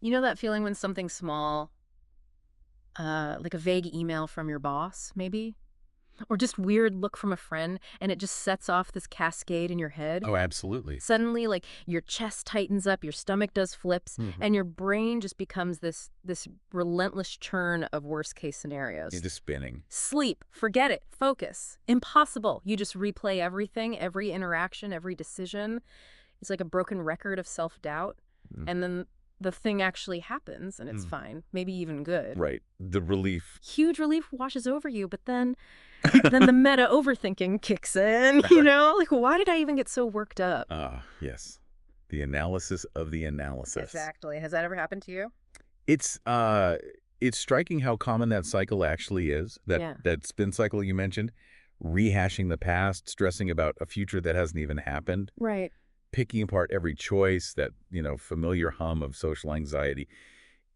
You know that feeling when something small, like a vague email from your boss, maybe? Or just weird look from a friend, and it just sets off this cascade in your head? Oh, absolutely. Suddenly, like, your chest tightens up, your stomach does flips, Hmm. and your brain just becomes this relentless churn of worst-case scenarios. Into spinning. Sleep, forget it, focus, impossible. You just replay everything, every interaction, every decision. It's like a broken record of self-doubt, Mm. and then the thing actually happens, and it's Mm. fine, maybe even good. Right. The relief. Huge relief washes over you, but then the meta overthinking kicks in, you know? Like, why did I even get so worked up? Ah, yes. The analysis of the analysis. Exactly. Has that ever happened to you? It's uh it's striking how common that cycle actually is. That Yeah. that spin cycle you mentioned, rehashing the past, stressing about a future that hasn't even happened, Right. picking apart every choice, that, familiar hum of social anxiety.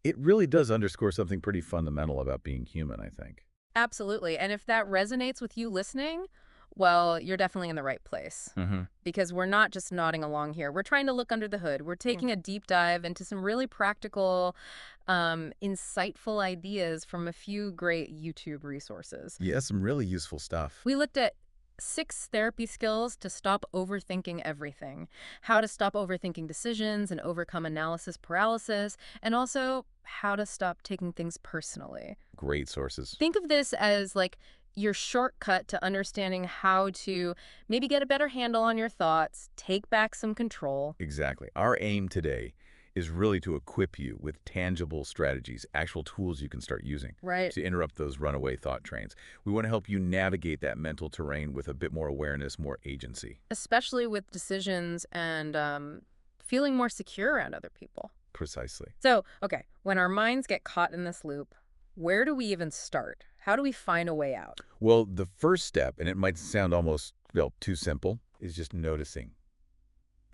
It really does underscore something pretty fundamental about being human, I think. Absolutely. And if that resonates with you listening, well, you're definitely in the right place. Mhm. Because we're not just nodding along here. We're trying to look under the hood. We're taking a deep dive into some really practical, insightful ideas from a few great YouTube resources. Yeah, some really useful stuff. We looked at 6 therapy skills to stop overthinking everything, how to stop overthinking decisions and overcome analysis paralysis, and also how to stop taking things personally. Great sources. Think of this as like your shortcut to understanding how to maybe get a better handle on your thoughts, take back some control. Exactly. Our aim today is really to equip you with tangible strategies, actual tools you can start using Right. to interrupt those runaway thought trains. We want to help you navigate that mental terrain with a bit more awareness, more agency. Especially with decisions and feeling more secure around other people. Precisely. So, okay, when our minds get caught in this loop, where do we even start? How do we find a way out? Well, the first step, and it might sound almost, too simple, is just noticing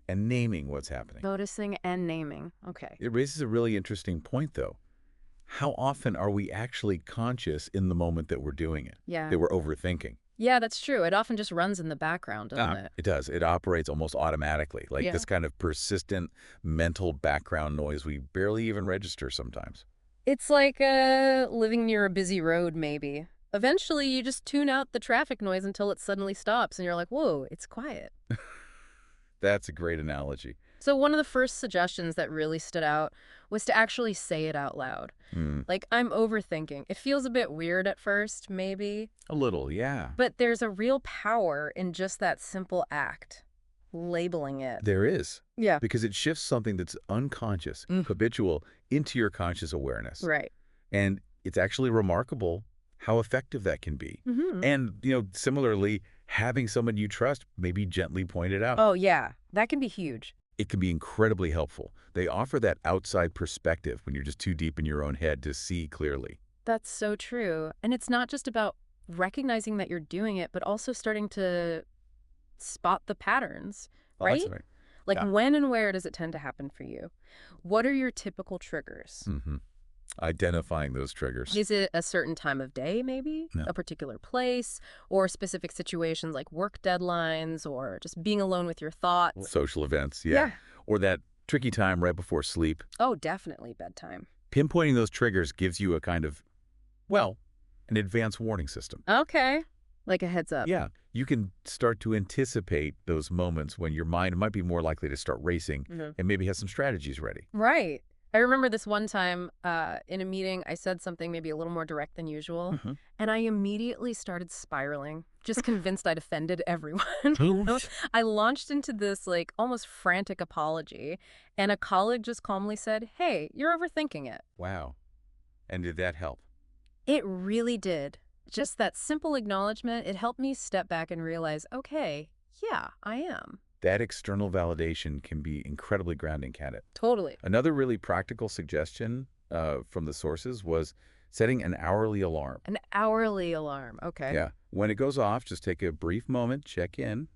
and naming what's happening. Noticing and naming. Okay. It raises a really interesting point, though. How often are we actually conscious in the moment that we're doing it, Yeah. that we're overthinking? Yeah, that's true. It often just runs in the background, doesn't it? It does. It operates almost automatically, like Yeah. this kind of persistent mental background noise we barely even register sometimes. It's like living near a busy road, maybe. Eventually, you just tune out the traffic noise until it suddenly stops, and you're like, whoa, it's quiet. That's a great analogy. So, one of the first suggestions that really stood out was to actually say it out loud. Hmm. Like, I'm overthinking. It feels a bit weird at first, maybe, A little, yeah. but there's a real power in just that simple act, labeling it. There is, Yeah. because it shifts something that's unconscious, habitual, into your conscious awareness. Right. And it's actually remarkable how effective that can be. Mm-hmm. And, similarly, having someone you trust maybe gently point it out. Oh, yeah. That can be huge. It can be incredibly helpful. They offer that outside perspective when you're just too deep in your own head to see clearly. That's so true. And it's not just about recognizing that you're doing it, but also starting to spot the patterns, Oh, that's right? right. Like, Yeah. when and where does it tend to happen for you? What are your typical triggers? Hmm. Identifying those triggers. Is it a certain time of day, maybe? No. A particular place? Or specific situations like work deadlines or just being alone with your thoughts? Social events, yeah. Yeah. Or that tricky time right before sleep. Oh, definitely bedtime. Pinpointing those triggers gives you a kind of, well, an advanced warning system. Okay. Like a heads up. Yeah, you can start to anticipate those moments when your mind might be more likely to start racing Mhm. and maybe have some strategies ready. Right. I remember this one time in a meeting, I said something maybe a little more direct than usual, Mhm. and I immediately started spiraling, just convinced I'd offended everyone. I launched into this like almost frantic apology, and a colleague just calmly said, "Hey, you're overthinking it." Wow. And did that help? It really did. Just that simple acknowledgement, it helped me step back and realize, okay, yeah, I am. That external validation can be incredibly grounding, can it? Totally. Another really practical suggestion from the sources was setting an hourly alarm. An hourly alarm. Okay. Yeah. When it goes off, just take a brief moment, check in.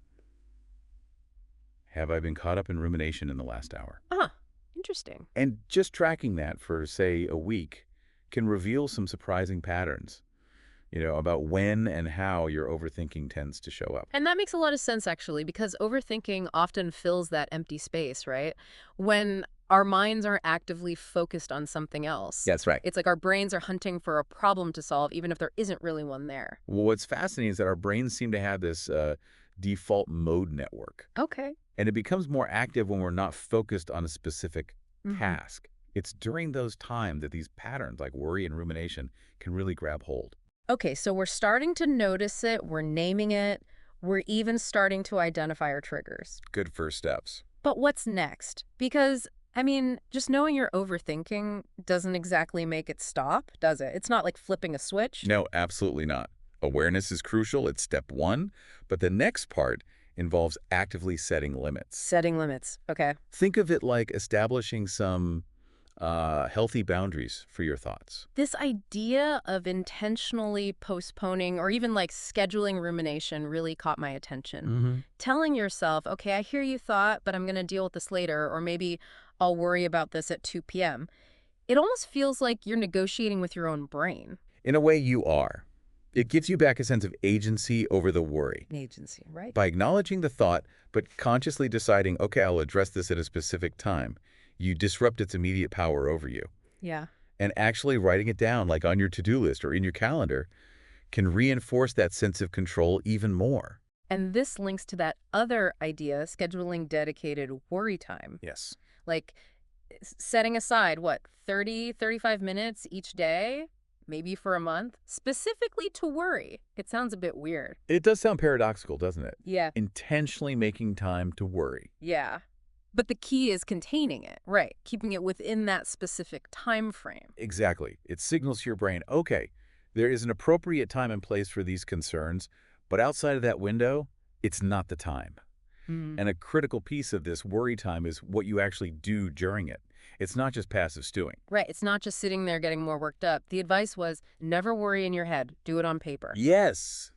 Have I been caught up in rumination in the last hour? Ah, interesting. And just tracking that for, say, a week can reveal some surprising patterns, about when and how your overthinking tends to show up. And that makes a lot of sense, actually, because overthinking often fills that empty space, right? When Our minds are actively focused on something else. That's right. It's like our brains are hunting for a problem to solve, even if there isn't really one there. Well, what's fascinating is that our brains seem to have this default mode network, Okay. and it becomes more active when we're not focused on a specific Hmm. task. It's during those times that these patterns like worry and rumination can really grab hold. Okay, so we're starting to notice it, we're naming it, we're even starting to identify our triggers. Good first steps. But what's next? Because, I mean, just knowing you're overthinking doesn't exactly make it stop, does it? It's not like flipping a switch. No, absolutely not. Awareness is crucial. It's step one. But the next part involves actively setting limits. Setting limits. Okay. Think of it like establishing some healthy boundaries for your thoughts. This idea of intentionally postponing or even like scheduling rumination really caught my attention. Hmm. Telling yourself, okay, I hear you thought, but I'm going to deal with this later, or maybe I'll worry about this at 2 p.m. It almost feels like you're negotiating with your own brain. In a way, you are. It gives you back a sense of agency over the worry. Agency, right? By acknowledging the thought, but consciously deciding, okay, I'll address this at a specific time, you disrupt its immediate power over you. Yeah. And actually writing it down, like on your to-do list or in your calendar, can reinforce that sense of control even more. And this links to that other idea, scheduling dedicated worry time. Yes. Like setting aside, what, 30, 35 minutes each day, maybe for a month, specifically to worry. It sounds a bit weird. It does sound paradoxical, doesn't it? Yeah. Intentionally making time to worry. Yeah. But the key is containing it, right? Keeping it within that specific time frame. Exactly. It signals to your brain, okay, there is an appropriate time and place for these concerns, but outside of that window, it's not the time. Hmm. And a critical piece of this worry time is what you actually do during it. It's not just passive stewing. Right. It's not just sitting there getting more worked up. The advice was never worry in your head. Do it on paper. Yes.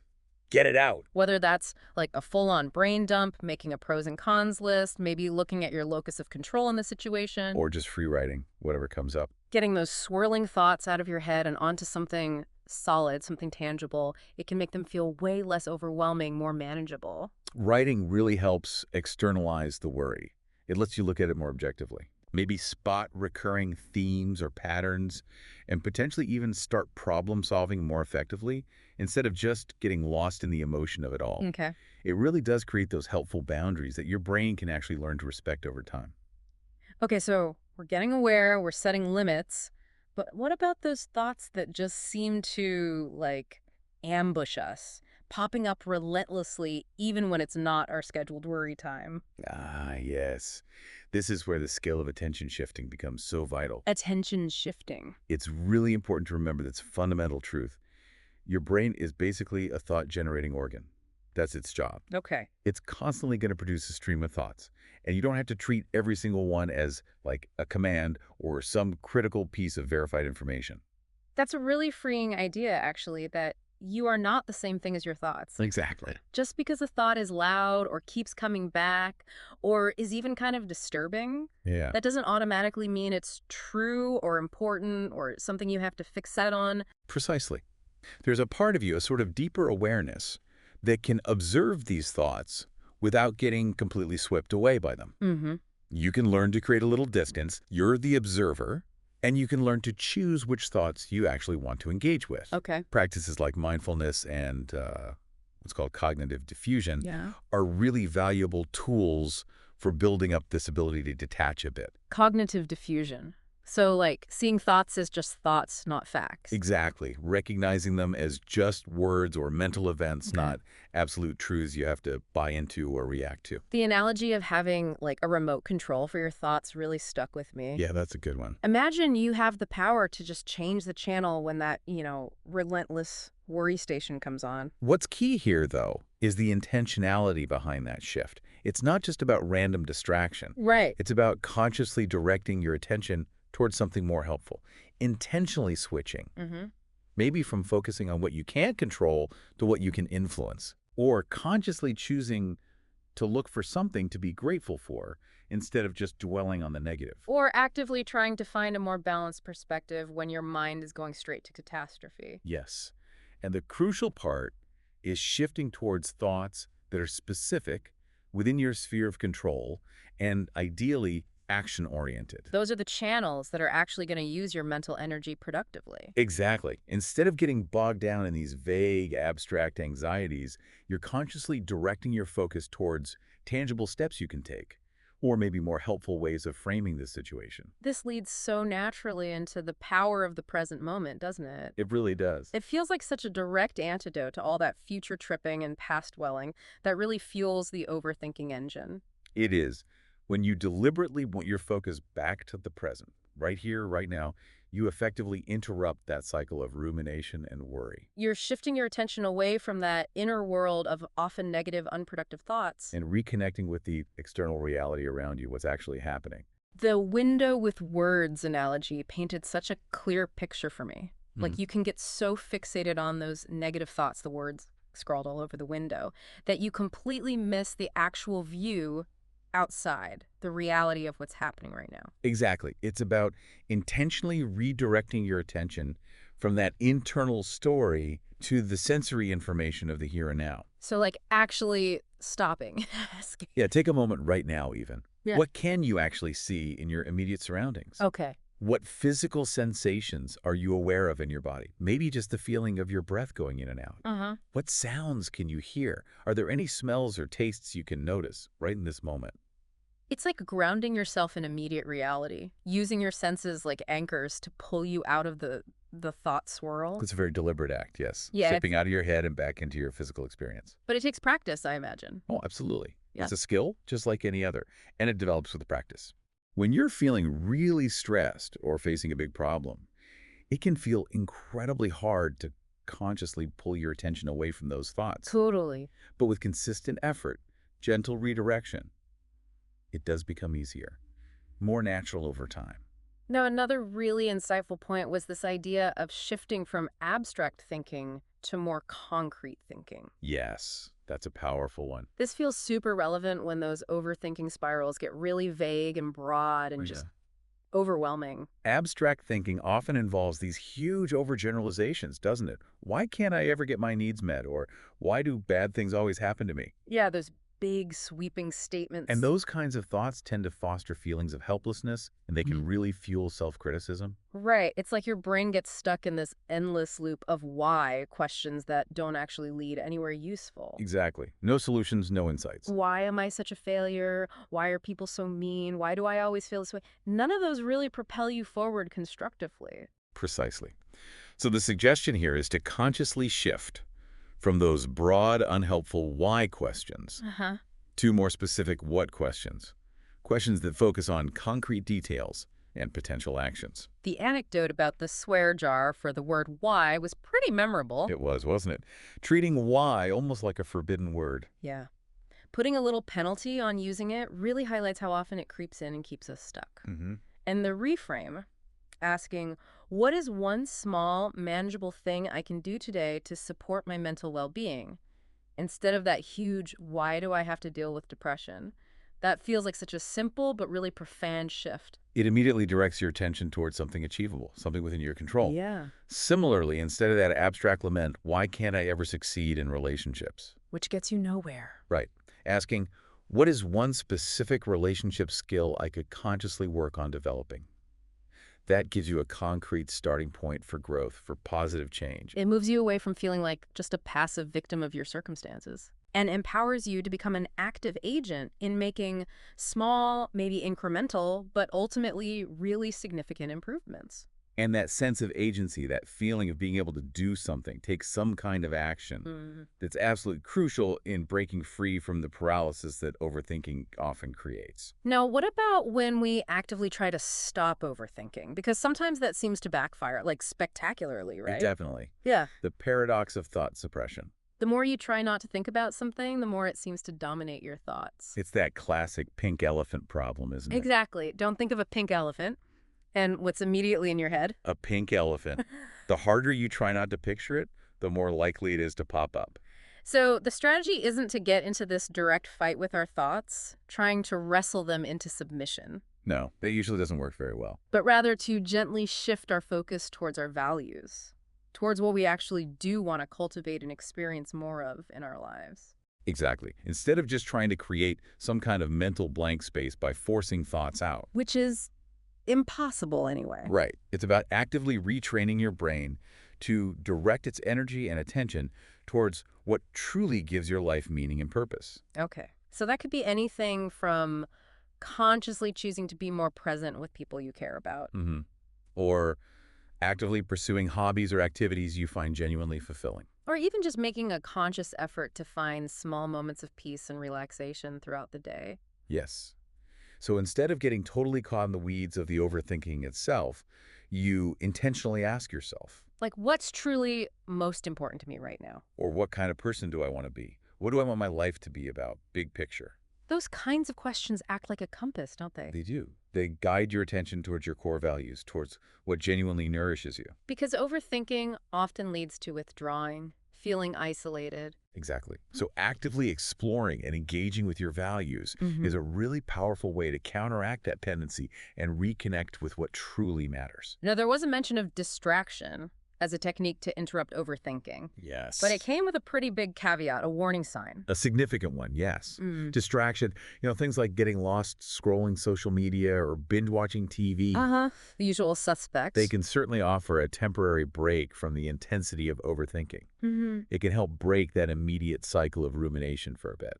Get it out. Whether that's like a full-on brain dump, making a pros and cons list, maybe looking at your locus of control in the situation, Or just free writing, whatever comes up. getting those swirling thoughts out of your head and onto something solid, something tangible, it can make them feel way less overwhelming, more manageable. Writing really helps externalize the worry. It lets you look at it more objectively. Maybe spot recurring themes or patterns, and potentially even start problem solving more effectively instead of just getting lost in the emotion of it all. Okay. It really does create those helpful boundaries that your brain can actually learn to respect over time. Okay, so we're getting aware, we're setting limits, but what about those thoughts that just seem to, like, ambush us, popping up relentlessly even when it's not our scheduled worry time? Ah, yes. This is where the skill of attention shifting becomes so vital. Attention shifting. It's really important to remember this fundamental truth. Your brain is basically a thought-generating organ. That's its job. Okay. It's constantly going to produce a stream of thoughts. And you don't have to treat every single one as like a command or some critical piece of verified information. That's a really freeing idea, actually, that you are not the same thing as your thoughts. Exactly. Just because a thought is loud or keeps coming back or is even kind of disturbing, Yeah. that doesn't automatically mean it's true or important or something you have to fixate on. Precisely. There's a part of you, a sort of deeper awareness, that can observe these thoughts without getting completely swept away by them. Mm-hmm. You can learn to create a little distance. You're the observer, and you can learn to choose which thoughts you actually want to engage with. Okay. Practices like mindfulness and what's called cognitive diffusion Yeah. are really valuable tools for building up this ability to detach a bit. Cognitive diffusion. So, like, seeing thoughts as just thoughts, not facts. Exactly. Recognizing them as just words or mental events, Okay. not absolute truths you have to buy into or react to. The analogy of having, like, a remote control for your thoughts really stuck with me. Yeah, that's a good one. Imagine you have the power to just change the channel when that, relentless worry station comes on. What's key here, though, is the intentionality behind that shift. It's not just about random distraction. Right. It's about consciously directing your attention towards something more helpful, intentionally switching, Mm-hmm. maybe from focusing on what you can't control to what you can influence, or consciously choosing to look for something to be grateful for instead of just dwelling on the negative. Or actively trying to find a more balanced perspective when your mind is going straight to catastrophe. Yes. And the crucial part is shifting towards thoughts that are specific within your sphere of control and ideally action-oriented. Those are the channels that are actually going to use your mental energy productively. Exactly. Instead of getting bogged down in these vague, abstract anxieties, you're consciously directing your focus towards tangible steps you can take, or maybe more helpful ways of framing this situation. This leads so naturally into the power of the present moment, doesn't it? It really does. It feels like such a direct antidote to all that future tripping and past dwelling that really fuels the overthinking engine. It is. When you deliberately want your focus back to the present, right here, right now, you effectively interrupt that cycle of rumination and worry. You're shifting your attention away from that inner world of often negative, unproductive thoughts. And reconnecting with the external reality around you, what's actually happening. The window with words analogy painted such a clear picture for me. Mhm. Like you can get so fixated on those negative thoughts, the words scrawled all over the window, that you completely miss the actual view outside, the reality of what's happening right now. Exactly. It's about intentionally redirecting your attention from that internal story to the sensory information of the here and now. So like actually stopping. Yeah, take a moment right now even. Yeah. What can you actually see in your immediate surroundings? Okay. What physical sensations are you aware of in your body? Maybe just the feeling of your breath going in and out. Uh-huh. What sounds can you hear? Are there any smells or tastes you can notice right in this moment? It's like grounding yourself in immediate reality, using your senses like anchors to pull you out of the thought swirl. It's a very deliberate act, yes. Yeah, Stepping out of your head and back into your physical experience. but it takes practice, I imagine. Oh, absolutely. Yeah. It's a skill just like any other, and it develops with practice. When you're feeling really stressed or facing a big problem, it can feel incredibly hard to consciously pull your attention away from those thoughts. Totally. But with consistent effort, gentle redirection, it does become easier, more natural over time. Now, another really insightful point was this idea of shifting from abstract thinking to more concrete thinking. Yes, that's a powerful one. This feels super relevant when those overthinking spirals get really vague and broad Oh, and yeah. just overwhelming. Abstract thinking often involves these huge overgeneralizations, doesn't it? Why can't I ever get my needs met? Or why do bad things always happen to me? Yeah, those big sweeping statements. And those kinds of thoughts tend to foster feelings of helplessness, and they can really fuel self-criticism. Right. It's like your brain gets stuck in this endless loop of why questions that don't actually lead anywhere useful. Exactly. No solutions, no insights. Why am I such a failure? Why are people so mean? Why do I always feel this way? None of those really propel you forward constructively. Precisely. So the suggestion here is to consciously shift from those broad, unhelpful why questions Uh-huh. to more specific what questions. Questions that focus on concrete details and potential actions. The anecdote about the swear jar for the word why was pretty memorable. It was, wasn't it? Treating why almost like a forbidden word. Yeah. Putting a little penalty on using it really highlights how often it creeps in and keeps us stuck. Mm-hmm. And the reframe, asking, what is one small, manageable thing I can do today to support my mental well-being? Instead of that huge, why do I have to deal with depression? That feels like such a simple but really profound shift. It immediately directs your attention towards something achievable, something within your control. Yeah. Similarly, instead of that abstract lament, why can't I ever succeed in relationships? Which gets you nowhere. Right. Asking, what is one specific relationship skill I could consciously work on developing? That gives you a concrete starting point for growth, for positive change. It moves you away from feeling like just a passive victim of your circumstances and empowers you to become an active agent in making small, maybe incremental, but ultimately really significant improvements. And that sense of agency, that feeling of being able to do something, take some kind of action, Mhm. that's absolutely crucial in breaking free from the paralysis that overthinking often creates. Now, what about when we actively try to stop overthinking? Because sometimes that seems to backfire, like spectacularly, right? Definitely. Yeah. The paradox of thought suppression. The more you try not to think about something, the more it seems to dominate your thoughts. It's that classic pink elephant problem, isn't it? Exactly. Don't think of a pink elephant and what's immediately in your head. A pink elephant. The harder you try not to picture it, the more likely it is to pop up. So the strategy isn't to get into this direct fight with our thoughts, trying to wrestle them into submission, No, that usually doesn't work very well. but rather to gently shift our focus towards our values, towards what we actually do want to cultivate and experience more of in our lives. Exactly. Instead of just trying to create some kind of mental blank space by forcing thoughts out. Which is impossible anyway. Right. It's about actively retraining your brain to direct its energy and attention towards what truly gives your life meaning and purpose. Okay. So that could be anything from consciously choosing to be more present with people you care about. hmm Or actively pursuing hobbies or activities you find genuinely fulfilling. Or even just making a conscious effort to find small moments of peace and relaxation throughout the day. Yes. So instead of getting totally caught in the weeds of the overthinking itself, you intentionally ask yourself, Like, what's truly most important to me right now? or what kind of person do I want to be? What do I want my life to be about? Big picture. Those kinds of questions act like a compass, don't they? They do. They guide your attention towards your core values, towards what genuinely nourishes you. Because overthinking often leads to withdrawing, feeling isolated. Exactly. So actively exploring and engaging with your values Hmm. is a really powerful way to counteract that tendency and reconnect with what truly matters. Now, there was a mention of distraction as a technique to interrupt overthinking, but it Yes. came with a pretty big caveat, a warning sign. A significant one, yes. Mm. Distraction, things like getting lost scrolling social media or binge watching TV, Uh-huh. The usual they suspects. can certainly offer a temporary break from the intensity of overthinking. Hmm. It can help break that immediate cycle of rumination for a bit.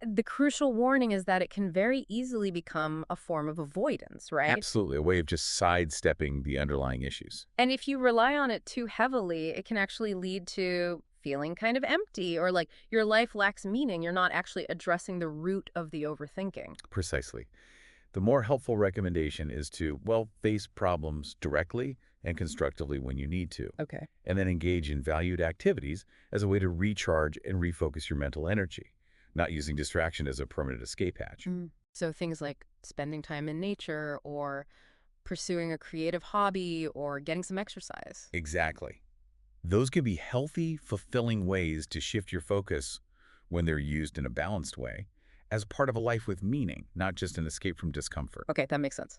The crucial warning is that it can very easily become a form of avoidance, right? Absolutely, a way of just sidestepping the underlying issues. And if you rely on it too heavily, it can actually lead to feeling kind of empty or like your life lacks meaning. You're not actually addressing the root of the overthinking. Precisely. The more helpful recommendation is to, well, face problems directly and constructively when you need to, Okay. and then engage in valued activities as a way to recharge and refocus your mental energy, not using distraction as a permanent escape hatch. So things like spending time in nature or pursuing a creative hobby or getting some exercise. Exactly. Those can be healthy, fulfilling ways to shift your focus when they're used in a balanced way as part of a life with meaning, not just an escape from discomfort. Okay, that makes sense.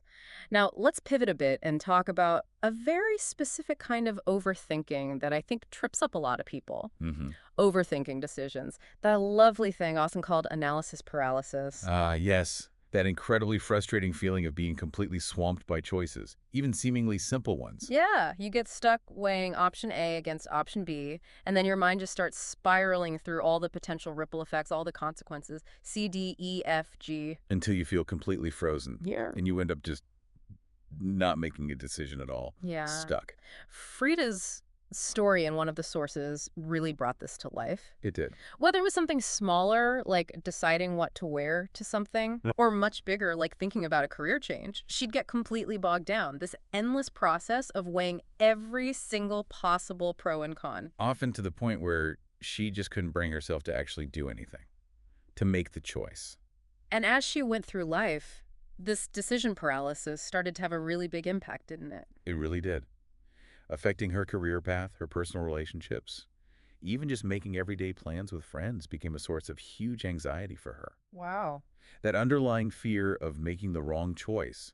Now, let's pivot a bit and talk about a very specific kind of overthinking that I think trips up a lot of people. hmm Overthinking decisions. That lovely thing, often called analysis paralysis. Yes, that incredibly frustrating feeling of being completely swamped by choices, even seemingly simple ones. Yeah, you get stuck weighing option A against option B, and then your mind just starts spiraling through all the potential ripple effects, all the consequences, C, D, E, F, G. Until you feel completely frozen, Yeah. and you end up just not making a decision at all, Yeah. stuck. Frida's story in one of the sources really brought this to life. It did. Whether it was something smaller, like deciding what to wear to something, or much bigger, like thinking about a career change, she'd get completely bogged down. This endless process of weighing every single possible pro and con. Often to the point where she just couldn't bring herself to actually do anything, to make the choice. And as she went through life, this decision paralysis started to have a really big impact, didn't it? It really did. Affecting her career path, her personal relationships, even just making everyday plans with friends became a source of huge anxiety for her. Wow. That underlying fear of making the wrong choice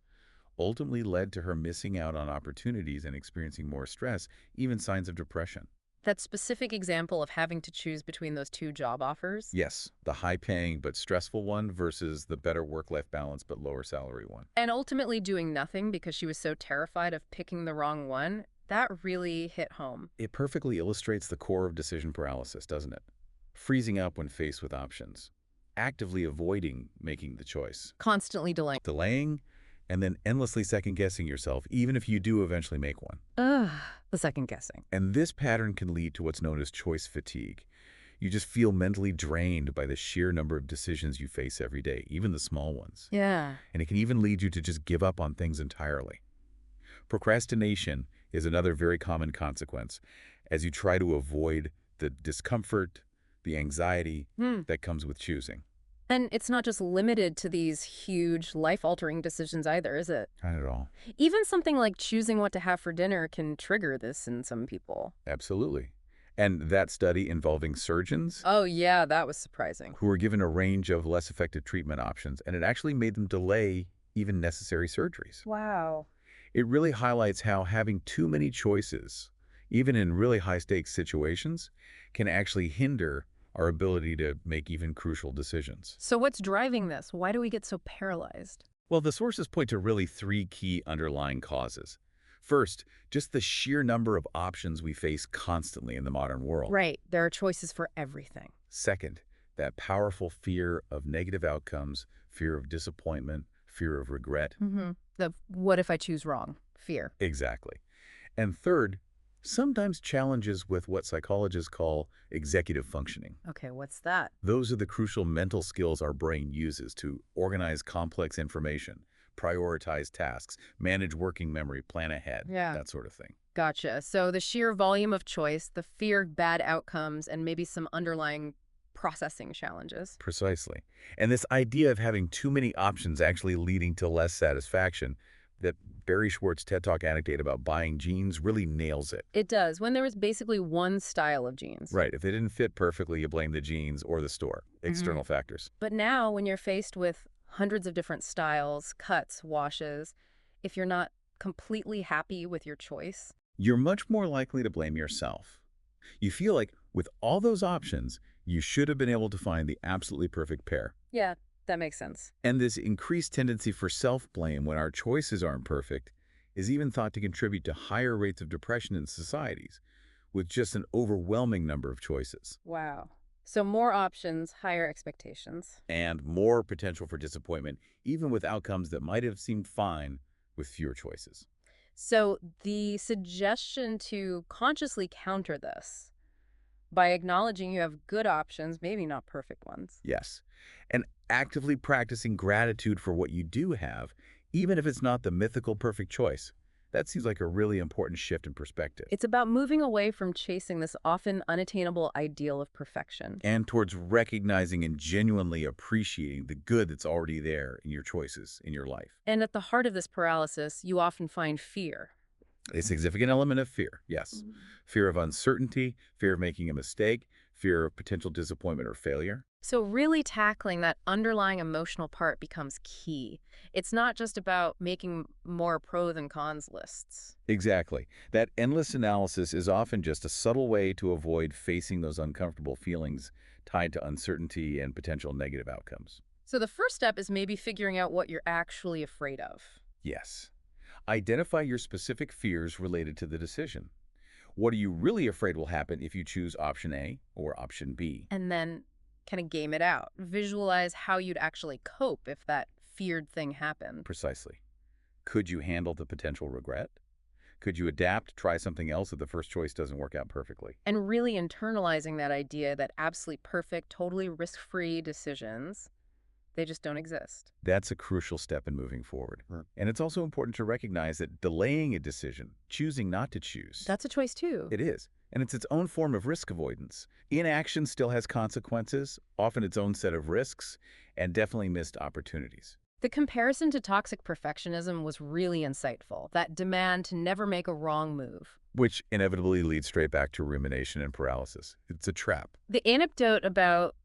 ultimately led to her missing out on opportunities and experiencing more stress, even signs of depression. That specific example of having to choose between those two job offers. Yes, the high-paying but stressful one versus the better work-life balance but lower salary one. And ultimately doing nothing because she was so terrified of picking the wrong one, that really hit home. It perfectly illustrates the core of decision paralysis, doesn't it? Freezing up when faced with options, actively avoiding making the choice, Constantly delaying. delaying, and then endlessly second-guessing yourself, even if you do eventually make one. Ugh, the second guessing. And this pattern can lead to what's known as choice fatigue. You just feel mentally drained by the sheer number of decisions you face every day, even the small ones. Yeah. And it can even lead you to just give up on things entirely. Procrastination is another very common consequence as you try to avoid the discomfort, the anxiety that comes with choosing. And it's not just limited to these huge life-altering decisions either, is it? Not at all. Even something like choosing what to have for dinner can trigger this in some people. Absolutely. And that study involving surgeons Oh, yeah, that was surprising. who were given a range of less effective treatment options, and it actually made them delay even necessary surgeries. Wow. It really highlights how having too many choices, even in really high-stakes situations, can actually hinder our ability to make even crucial decisions. So what's driving this? Why do we get so paralyzed? Well, the sources point to really three key underlying causes. First, just the sheer number of options we face constantly in the modern world. Right. There are choices for everything. Second, that powerful fear of negative outcomes, fear of disappointment, fear of regret. The what if I choose wrong? Fear. Exactly. And third, sometimes challenges with what psychologists call executive functioning. Okay, what's that? Those are the crucial mental skills our brain uses to organize complex information, prioritize tasks, manage working memory, plan ahead, Yeah. that sort of thing. Gotcha. So the sheer volume of choice, the fear of bad outcomes, and maybe some underlying processing challenges. Precisely. And this idea of having too many options actually leading to less satisfaction, that Barry Schwartz TED Talk anecdote about buying jeans really nails it. It does. When there was basically one style of jeans. Right. If they didn't fit perfectly, you blame the jeans or the store. External factors. But now, when you're faced with hundreds of different styles, cuts, washes, if you're not completely happy with your choice. You're much more likely to blame yourself. You feel like with all those options, you should have been able to find the absolutely perfect pair. Yeah, that makes sense. And this increased tendency for self-blame when our choices aren't perfect is even thought to contribute to higher rates of depression in societies with just an overwhelming number of choices. Wow. So more options, higher expectations. And more potential for disappointment, even with outcomes that might have seemed fine with fewer choices. So the suggestion to consciously counter this by acknowledging you have good options, maybe not perfect ones. Yes. And actively practicing gratitude for what you do have, even if it's not the mythical perfect choice. That seems like a really important shift in perspective. It's about moving away from chasing this often unattainable ideal of perfection. And towards recognizing and genuinely appreciating the good that's already there in your choices in your life. And at the heart of this paralysis, you often find fear. A significant element of fear, yes. Fear of uncertainty, fear of making a mistake, fear of potential disappointment or failure. So really tackling that underlying emotional part becomes key. It's not just about making more pros and cons lists. Exactly. That endless analysis is often just a subtle way to avoid facing those uncomfortable feelings tied to uncertainty and potential negative outcomes. So the first step is maybe figuring out what you're actually afraid of. Yes. Identify your specific fears related to the decision. What are you really afraid will happen if you choose option A or option B? And then kind of game it out. Visualize how you'd actually cope if that feared thing happened. Precisely. Could you handle the potential regret? Could you adapt, try something else if the first choice doesn't work out perfectly? And really internalizing that idea that absolutely perfect, totally risk-free decisions, they just don't exist. That's a crucial step in moving forward. And it's also important to recognize that delaying a decision, choosing not to choose, That's a choice too. it is. And it's its own form of risk avoidance. Inaction still has consequences, often its own set of risks, and definitely missed opportunities. The comparison to toxic perfectionism was really insightful, that demand to never make a wrong move. Which inevitably leads straight back to rumination and paralysis. It's a trap. The anecdote about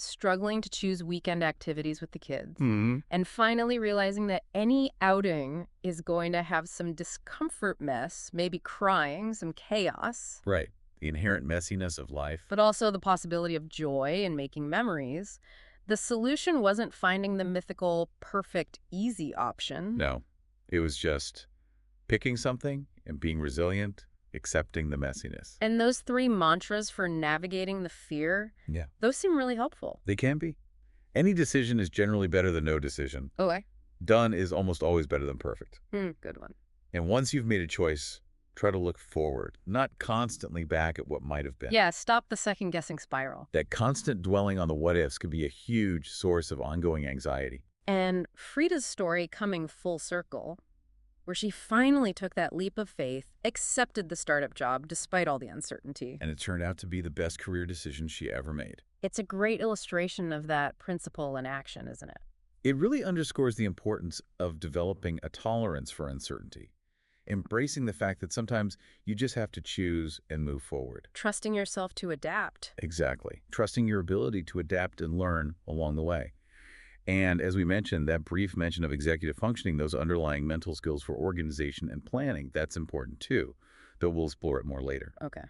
struggling to choose weekend activities with the kids, and finally realizing that any outing is going to have some discomfort mess, maybe crying, some chaos, Right. The inherent messiness of life. but also the possibility of joy and making memories. The solution wasn't finding the mythical, perfect, easy option. No. It was just picking something and being resilient, accepting the messiness. And those three mantras for navigating the fear, Yeah. those seem really helpful. They can be. Any decision is generally better than no decision. Okay. Done is almost always better than perfect. Good one. And once you've made a choice, try to look forward, not constantly back at what might have been. Yeah, stop the second-guessing spiral. That constant dwelling on the what-ifs could be a huge source of ongoing anxiety. And Frida's story coming full circle, where she finally took that leap of faith, accepted the startup job despite all the uncertainty. And it turned out to be the best career decision she ever made. It's a great illustration of that principle in action, isn't it? It really underscores the importance of developing a tolerance for uncertainty, embracing the fact that sometimes you just have to choose and move forward. Trusting yourself to adapt. Exactly. Trusting your ability to adapt and learn along the way. And as we mentioned, that brief mention of executive functioning, those underlying mental skills for organization and planning, that's important too, though we'll explore it more later. Okay.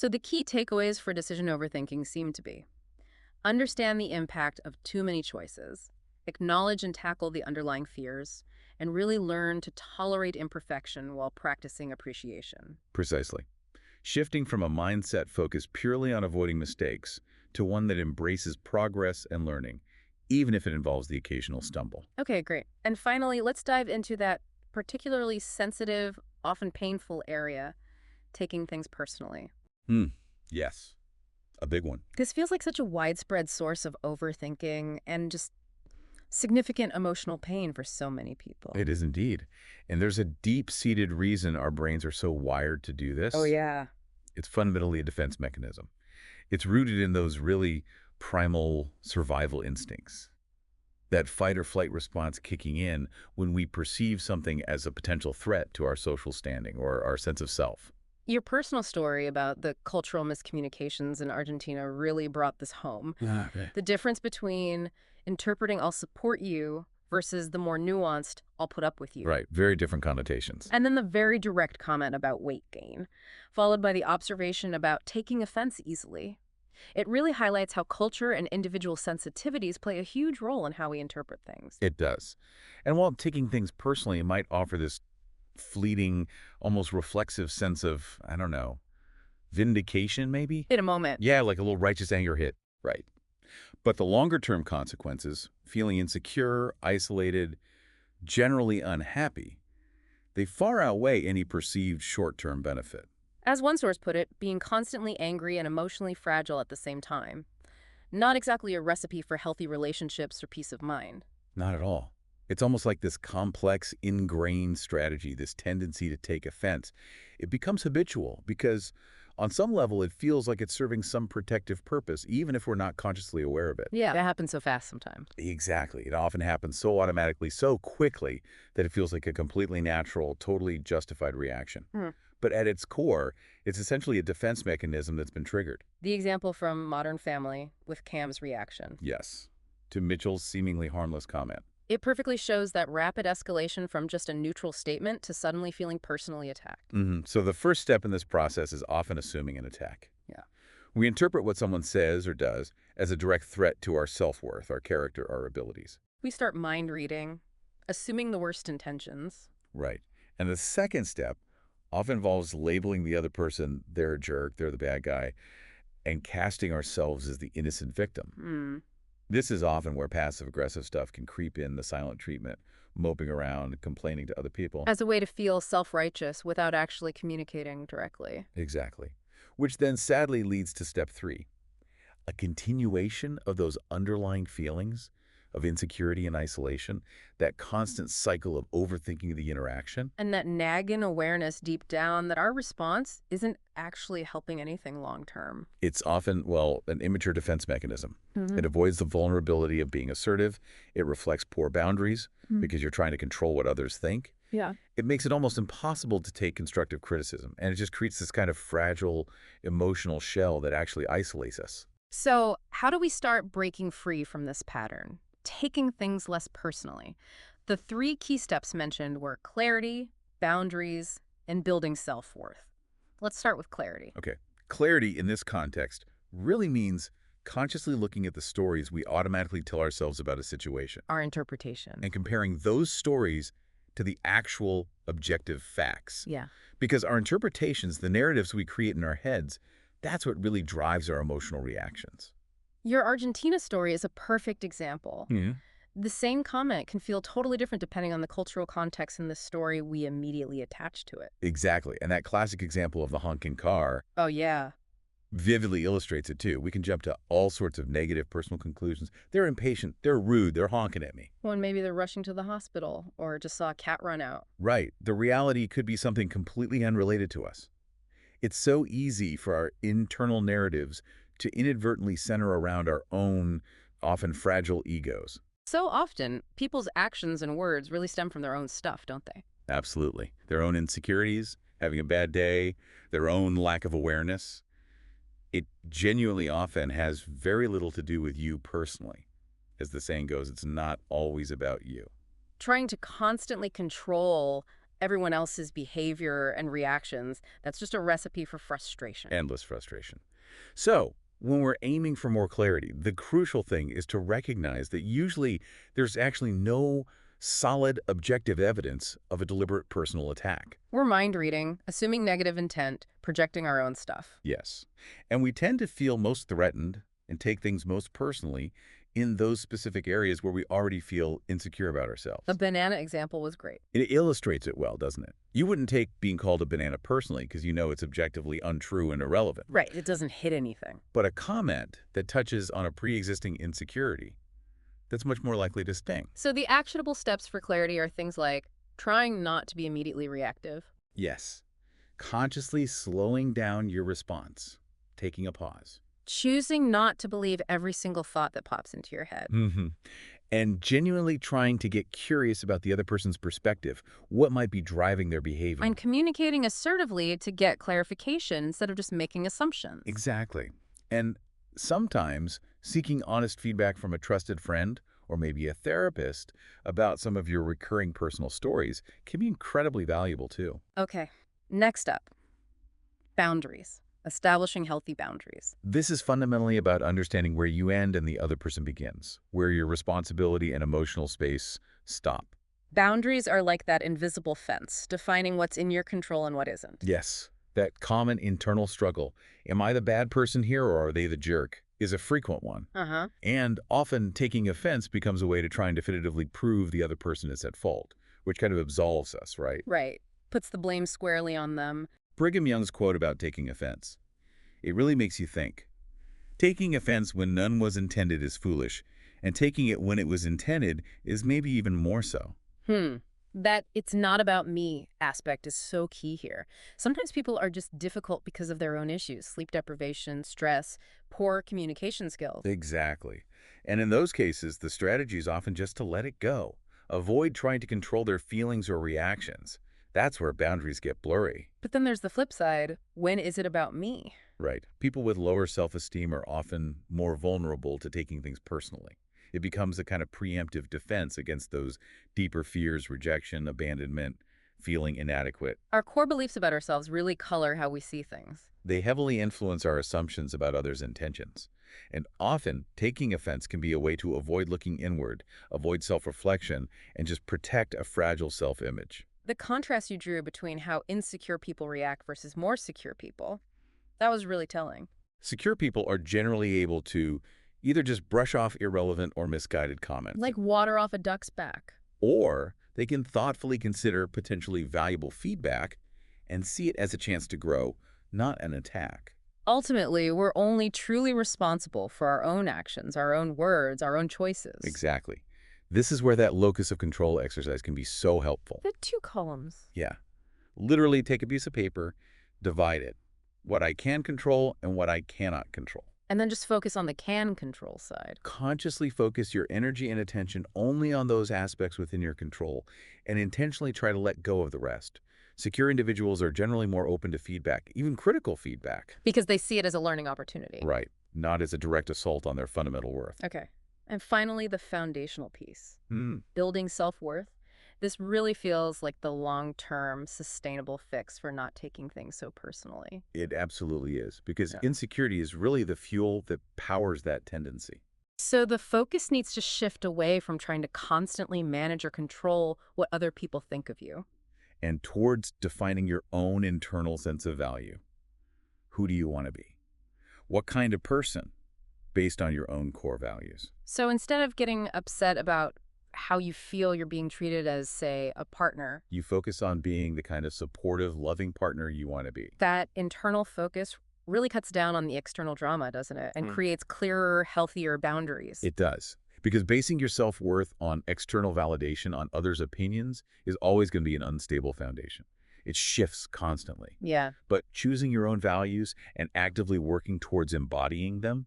So the key takeaways for decision overthinking seem to be: understand the impact of too many choices, acknowledge and tackle the underlying fears, and really learn to tolerate imperfection while practicing appreciation. Precisely. Shifting from a mindset focused purely on avoiding mistakes to one that embraces progress and learning, even if it involves the occasional stumble. Okay, great. And finally, let's dive into that particularly sensitive, often painful area, taking things personally. Hmm. Yes. A big one. This feels like such a widespread source of overthinking and just significant emotional pain for so many people. It is indeed. And there's a deep-seated reason our brains are so wired to do Oh, this. yeah. It's fundamentally a defense mechanism. It's rooted in those really primal survival instincts. That fight or flight response kicking in when we perceive something as a potential threat to our social standing or our sense of self. Your personal story about the cultural miscommunications in Argentina really brought this home. Ah, okay. The difference between interpreting "I'll support you" versus the more nuanced "I'll put up with you." Right. Very different connotations. And then the very direct comment about weight gain, followed by the observation about taking offense easily. It really highlights how culture and individual sensitivities play a huge role in how we interpret things. It does. And while taking things personally might offer this fleeting, almost reflexive sense of, I don't know, vindication maybe? In a moment. Yeah, like a little righteous anger hit. Right. But the longer-term consequences, feeling insecure, isolated, generally unhappy, they far outweigh any perceived short-term benefit. As one source put it, being constantly angry and emotionally fragile at the same time. Not exactly a recipe for healthy relationships or peace of mind. Not at all. It's almost like this complex, ingrained strategy, this tendency to take offense. It becomes habitual because on some level it feels like it's serving some protective purpose, even if we're not consciously aware of it. Yeah, that happens so fast sometimes. Exactly. It often happens so automatically, so quickly, that it feels like a completely natural, totally justified reaction. Hmm. But at its core, it's essentially a defense mechanism that's been triggered. The example from Modern Family with Cam's reaction. Yes. To Mitchell's seemingly harmless comment. It perfectly shows that rapid escalation from just a neutral statement to suddenly feeling personally attacked. So the first step in this process is often assuming an attack. Yeah. We interpret what someone says or does as a direct threat to our self-worth, our character, our abilities. We start mind reading, assuming the worst intentions. Right. And the second step often involves labeling the other person, they're a jerk, they're the bad guy, and casting ourselves as the innocent victim. Hmm. This is often where passive-aggressive stuff can creep in, the silent treatment, moping around, complaining to other people. As a way to feel self-righteous without actually communicating directly. Exactly. Which then sadly leads to step 3, a continuation of those underlying feelings of insecurity and isolation, that constant cycle of overthinking the interaction. And that nagging awareness deep down that our response isn't actually helping anything long-term. It's often, well, an immature defense mechanism. Mm-hmm. It avoids the vulnerability of being assertive. It reflects poor boundaries because you're trying to control what others think. Yeah. It makes it almost impossible to take constructive criticism, and it just creates this kind of fragile emotional shell that actually isolates us. So how do we start breaking free from this pattern? Taking things less personally. The 3 key steps mentioned were clarity, boundaries, and building self-worth. Let's start with clarity. Okay. Clarity in this context really means consciously looking at the stories we automatically tell ourselves about a situation Our interpretation. and comparing those stories to the actual objective facts. Yeah. Because our interpretations, the narratives we create in our heads, that's what really drives our emotional reactions. Your Argentina story is a perfect example. Yeah. The same comment can feel totally different depending on the cultural context in the story we immediately attach to it. Exactly. And that classic example of the honking car Oh, yeah. vividly illustrates it too. We can jump to all sorts of negative personal conclusions. They're impatient, they're rude, they're honking at me. When maybe they're rushing to the hospital or just saw a cat run out. Right. The reality could be something completely unrelated to us. It's so easy for our internal narratives to inadvertently center around our own, often fragile egos. So often, people's actions and words really stem from their own stuff, don't they? Absolutely. Their own insecurities, having a bad day, their own lack of awareness. It genuinely often has very little to do with you personally. As the saying goes, it's not always about you. Trying to constantly control everyone else's behavior and reactions, that's just a recipe for frustration. Endless frustration. So, when we're aiming for more clarity, the crucial thing is to recognize that usually there's actually no solid objective evidence of a deliberate personal attack. We're mind reading, assuming negative intent, projecting our own stuff. Yes. And we tend to feel most threatened and take things most personally in those specific areas where we already feel insecure about ourselves. The banana example was great. It illustrates it well, doesn't it? You wouldn't take being called a banana personally because you know it's objectively untrue and irrelevant. Right, it doesn't hit anything. But a comment that touches on a pre-existing insecurity, that's much more likely to sting. So the actionable steps for clarity are things like trying not to be immediately reactive. Yes. Consciously slowing down your response, taking a pause. Choosing not to believe every single thought that pops into your head. And genuinely trying to get curious about the other person's perspective, what might be driving their behavior. And communicating assertively to get clarification instead of just making assumptions. Exactly. And sometimes seeking honest feedback from a trusted friend or maybe a therapist about some of your recurring personal stories can be incredibly valuable too. Okay, next up, boundaries. Establishing healthy boundaries. This is fundamentally about understanding where you end and the other person begins, where your responsibility and emotional space stop. Boundaries are like that invisible fence, defining what's in your control and what isn't. Yes, that common internal struggle, am I the bad person here or are they the jerk, is a frequent one. And often taking offense becomes a way to try and definitively prove the other person is at fault, which kind of absolves us, right? Right. Puts the blame squarely on them. Brigham Young's quote about taking offense. It really makes you think. Taking offense when none was intended is foolish, and taking it when it was intended is maybe even more so. That it's not about me aspect is so key here. Sometimes people are just difficult because of their own issues, sleep deprivation, stress, poor communication skills. Exactly. And in those cases, the strategy is often just to let it go. Avoid trying to control their feelings or reactions. That's where boundaries get blurry. But then there's the flip side. When is it about me? Right. People with lower self-esteem are often more vulnerable to taking things personally. It becomes a kind of preemptive defense against those deeper fears, rejection, abandonment, feeling inadequate. Our core beliefs about ourselves really color how we see things. They heavily influence our assumptions about others' intentions. And often, taking offense can be a way to avoid looking inward, avoid self-reflection, and just protect a fragile self-image. The contrast you drew between how insecure people react versus more secure people, that was really telling. Secure people are generally able to either just brush off irrelevant or misguided comments. Like water off a duck's back. Or they can thoughtfully consider potentially valuable feedback and see it as a chance to grow, not an attack. Ultimately, we're only truly responsible for our own actions, our own words, our own choices. Exactly. This is where that locus of control exercise can be so helpful. The 2 columns. Yeah. Literally take a piece of paper, divide it. What I can control and what I cannot control. And then just focus on the can control side. Consciously focus your energy and attention only on those aspects within your control and intentionally try to let go of the rest. Secure individuals are generally more open to feedback, even critical feedback. Because they see it as a learning opportunity. Right. Not as a direct assault on their fundamental worth. Okay. And finally, the foundational piece. Building self-worth. This really feels like the long-term, sustainable fix for not taking things so personally. It absolutely is, because insecurity is really the fuel that powers that tendency. So the focus needs to shift away from trying to constantly manage or control what other people think of you. And towards defining your own internal sense of value. Who do you want to be? What kind of person, based on your own core values? So instead of getting upset about how you feel you're being treated as, say, a partner, you focus on being the kind of supportive, loving partner you want to be. That internal focus really cuts down on the external drama, doesn't it? And creates clearer, healthier boundaries. It does. Because basing your self-worth on external validation on others' opinions is always going to be an unstable foundation. It shifts constantly. Yeah. But choosing your own values and actively working towards embodying them,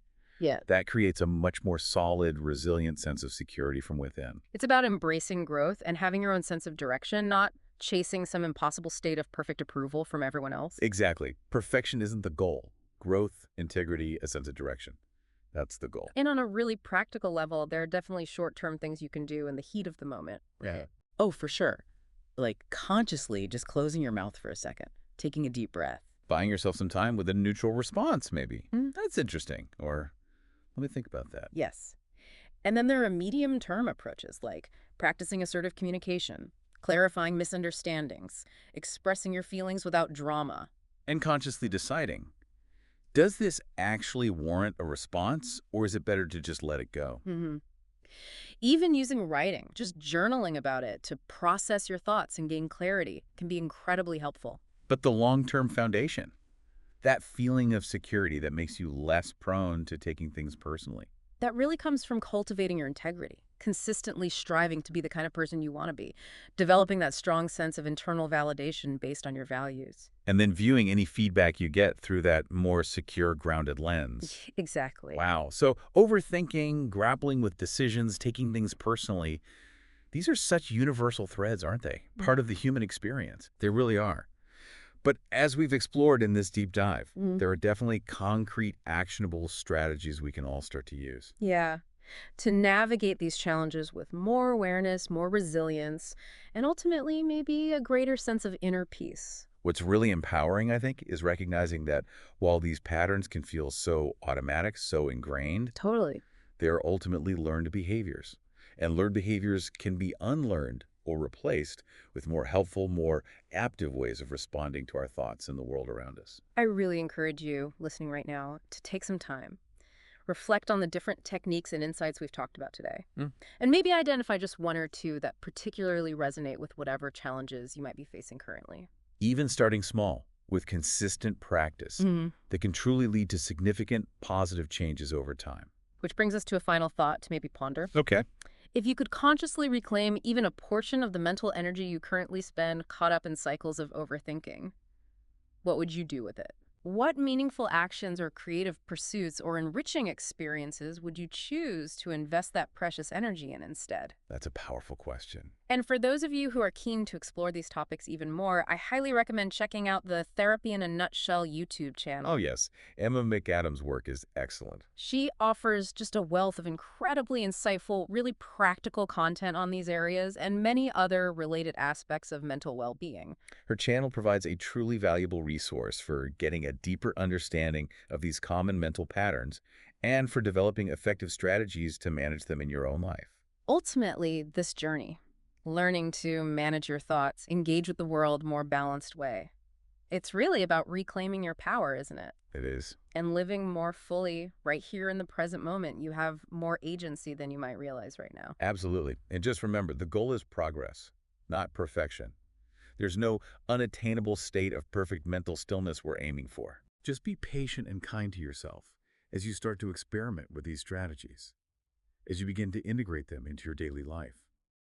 that creates a much more solid, resilient sense of security from within. It's about embracing growth and having your own sense of direction, not chasing some impossible state of perfect approval from everyone else. Exactly. Perfection isn't the goal. Growth, integrity, a sense of direction. That's the goal. And on a really practical level, there are definitely short-term things you can do in the heat of the moment. Yeah. Oh, for sure. like consciously just closing your mouth for a second, taking a deep breath. Buying yourself some time with a neutral response, maybe. Mm, That's interesting. Or let me think about that. yes. And then there are medium-term approaches like practicing assertive communication, clarifying misunderstandings, expressing your feelings without drama. And consciously deciding, does this actually warrant a response, or is it better to just let it go? Mhm. Even using writing, just journaling about it to process your thoughts and gain clarity can be incredibly helpful. But the long-term foundation, that feeling of security that makes you less prone to taking things personally. That really comes from cultivating your integrity, consistently striving to be the kind of person you want to be, developing that strong sense of internal validation based on your values. And then viewing any feedback you get through that more secure, grounded lens. Exactly. Wow. So overthinking, grappling with decisions, taking things personally, these are such universal threads, aren't they? Part of the human experience. They really are. But as we've explored in this deep dive, Mm, there are definitely concrete, actionable strategies we can all start to use. yeah. To navigate these challenges with more awareness, more resilience, and ultimately maybe a greater sense of inner peace. What's really empowering, I think, is recognizing that while these patterns can feel so automatic, so ingrained, Totally. they are ultimately learned behaviors. And learned behaviors can be unlearned or replaced with more helpful, more adaptive ways of responding to our thoughts in the world around us. I really encourage you listening right now to take some time, reflect on the different techniques and insights we've talked about today, Mm. and maybe identify just one or two that particularly resonate with whatever challenges you might be facing currently. Even starting small, with consistent practice, Mm. that can truly lead to significant positive changes over time. Which brings us to a final thought to maybe ponder. Okay. If you could consciously reclaim even a portion of the mental energy you currently spend caught up in cycles of overthinking, what would you do with it? What meaningful actions or creative pursuits or enriching experiences would you choose to invest that precious energy in instead? That's a powerful question. And for those of you who are keen to explore these topics even more, I highly recommend checking out the Therapy in a Nutshell YouTube Oh, channel. yes. Emma McAdams' work is excellent. She offers just a wealth of incredibly insightful, really practical content on these areas and many other related aspects of mental well-being. Her channel provides a truly valuable resource for getting a deeper understanding of these common mental patterns and for developing effective strategies to manage them in your own life. Ultimately, this journey, learning to manage your thoughts, engage with the world more balanced way, it's really about reclaiming your power, isn't it? It is. And living more fully right here in the present moment. You have more agency than you might realize right now. Absolutely. And just remember, the goal is progress, not perfection. There's no unattainable state of perfect mental stillness we're aiming for. Just be patient and kind to yourself as you start to experiment with these strategies, as you begin to integrate them into your daily life.